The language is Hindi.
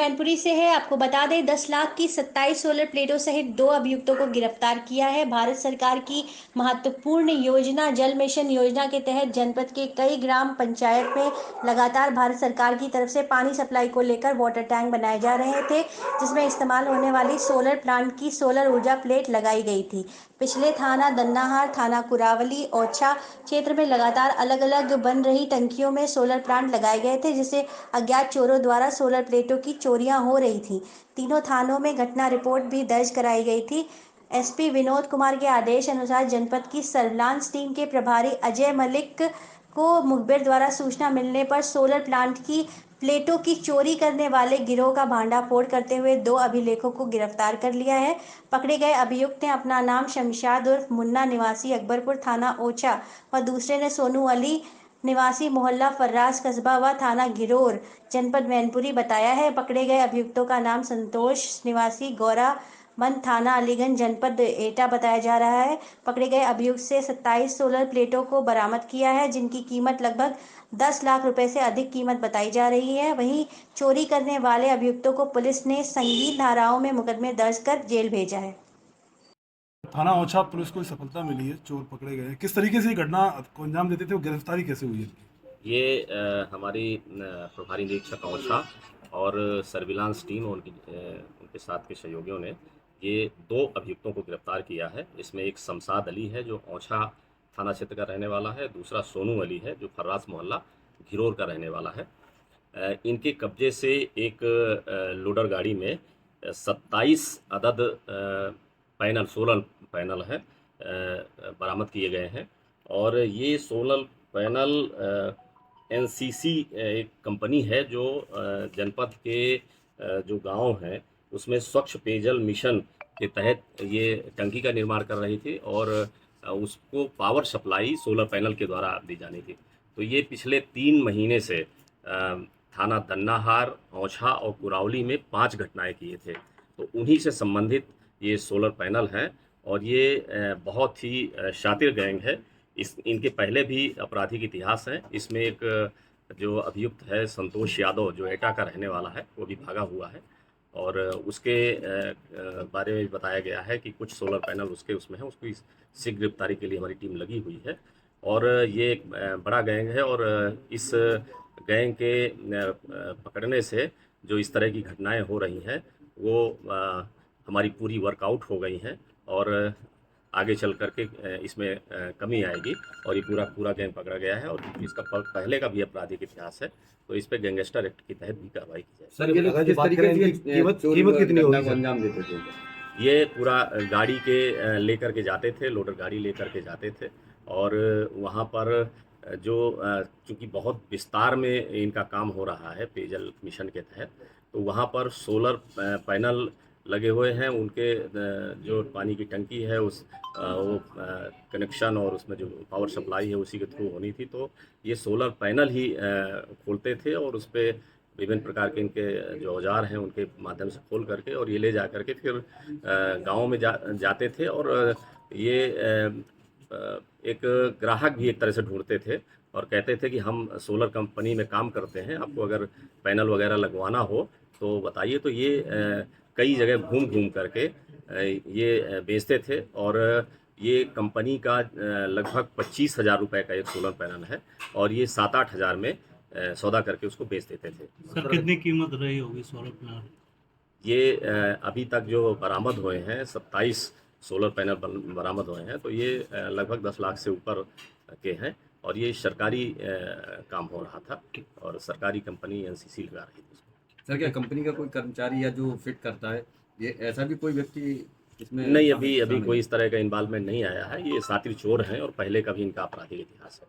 मैनपुरी से है। आपको बता दें 10 लाख की 27 सोलर प्लेटों सहित 2 अभियुक्तों को गिरफ्तार किया है। भारत सरकार की महत्वपूर्ण योजना जल मिशन योजना के तहत जनपद के कई ग्राम पंचायत में लगातार भारत सरकार की तरफ से पानी सप्लाई को लेकर वाटर टैंक बनाए जा रहे थे, जिसमें इस्तेमाल होने वाली सोलर प्लांट की सोलर ऊर्जा प्लेट लगाई गई थी। पिछले थाना दन्नाहार, थाना कुरावली, ओछा क्षेत्र में लगातार अलग अलग बन रही टंकियों में सोलर प्लांट लगाए गए थे, जिससे अज्ञात चोरों द्वारा सोलर प्लेटों की चोरियां हो रही थी। तीनों थानों में घटना रिपोर्ट भी दर्ज कराई गई थी। एसपी विनोद कुमार के आदेश अनुसार जनपद की सर्विलांस टीम के प्रभारी अजय मलिक को मुखबिर द्वारा सूचना मिलने पर सोलर प्लांट की प्लेटों की चोरी करने वाले गिरोह का भांडाफोड़ करते हुए 2 अभिलेखों को गिरफ्तार कर लिया है। पकड़े गए अभियुक्त ने अपना नाम शमशाद उर्फ मुन्ना निवासी अकबरपुर थाना ओछा व दूसरे ने सोनू अली निवासी मोहल्ला फर्राज कस्बा व थाना घिरोर जनपद मैनपुरी बताया है। पकड़े गए अभियुक्तों का नाम संतोष निवासी गौरा मन थाना अलीगंज जनपद एटा बताया जा रहा है। पकड़े गए अभियुक्त से 27 सोलर प्लेटों को बरामद किया है, जिनकी कीमत लगभग 10 लाख रुपए से अधिक कीमत बताई जा रही है। वहीं चोरी करने वाले अभियुक्तों को पुलिस ने संगीन धाराओं में मुकदमे दर्ज कर जेल भेजा है। थाना ओछा पुलिस को सफलता मिली है, चोर पकड़े गए हैं। किस तरीके से ये घटना को अंजाम देते थे और गिरफ्तारी कैसे हुई है? ये हमारी प्रभारी निरीक्षक ओछा और सर्विलांस टीम और उनके साथ के सहयोगियों ने ये 2 अभियुक्तों को गिरफ्तार किया है। इसमें एक शमशाद अली है जो ओछा थाना क्षेत्र का रहने वाला है, दूसरा सोनू अली है जो फर्राज मोहल्ला घिरोर का रहने वाला है। इनके कब्जे से एक लोडर गाड़ी में 27 अदद पैनल सोलर पैनल है बरामद किए गए हैं। और ये सोलर पैनल एनसीसी एक कंपनी है जो जनपद के जो गांव हैं उसमें स्वच्छ पेयजल मिशन के तहत ये टंकी का निर्माण कर रही थी और उसको पावर सप्लाई सोलर पैनल के द्वारा दी जानी थी। तो ये पिछले 3 महीने से थाना दन्नाहार, ओछा और कुरावली में 5 घटनाएं किए थे। तो उन्हीं से संबंधित ये सोलर पैनल हैं और ये बहुत ही शातिर गैंग है। इनके पहले भी आपराधिक इतिहास है। इसमें एक जो अभियुक्त है संतोष यादव जो एटा का रहने वाला है, वो भी भागा हुआ है और उसके बारे में भी बताया गया है कि कुछ सोलर पैनल उसमें है। उसकी शीघ्र गिरफ्तारी के लिए हमारी टीम लगी हुई है और ये एक बड़ा गैंग है और इस गैंग के पकड़ने से जो इस तरह की घटनाएं हो रही हैं वो हमारी पूरी वर्कआउट हो गई हैं और आगे चल करके इसमें कमी आएगी और ये पूरा गैंग पकड़ा गया है और इसका पहले का भी आपराधिक इतिहास है, तो इस पे गैंगस्टर एक्ट के तहत भी कार्रवाई की जाए। सर ये लोग किस तरीके से कीमत कितनी होगी अंजाम देते थे? ये पूरा गाड़ी के लेकर के जाते थे, लोडर गाड़ी लेकर के जाते थे और वहाँ पर जो चूँकि बहुत विस्तार में इनका काम हो रहा है पेयजल मिशन के तहत, तो वहाँ पर सोलर पैनल लगे हुए हैं। उनके जो पानी की टंकी है उस वो कनेक्शन और उसमें जो पावर सप्लाई है उसी के थ्रू होनी थी। तो ये सोलर पैनल ही खोलते थे और उस पर विभिन्न प्रकार के इनके जो औजार हैं उनके माध्यम से खोल करके और ये ले जा करके फिर गाँव में जाते थे और ये एक ग्राहक भी एक तरह से ढूंढते थे और कहते थे कि हम सोलर कंपनी में काम करते हैं, आपको अगर पैनल वगैरह लगवाना हो तो बताइए। तो ये कई जगह घूम करके ये बेचते थे और ये कंपनी का लगभग 25,000 रुपये का एक सोलर पैनल है और ये 7-8 हज़ार में सौदा करके उसको बेच देते थे। सर कितनी कीमत रही होगी सोलर पैनल? ये अभी तक जो बरामद हुए हैं 27 सोलर पैनल बरामद हुए हैं, तो ये लगभग 10 लाख से ऊपर के हैं और ये सरकारी काम हो रहा था और सरकारी कंपनी एनसीसी लगा रही थी। सर क्या कंपनी का कोई कर्मचारी या जो फिट करता है, ये ऐसा भी कोई व्यक्ति इसमें? नहीं, अभी कोई इस तरह का इन्वॉल्वमेंट नहीं आया है। ये शातिर चोर हैं और पहले का भी इनका आपराधिक इतिहास है।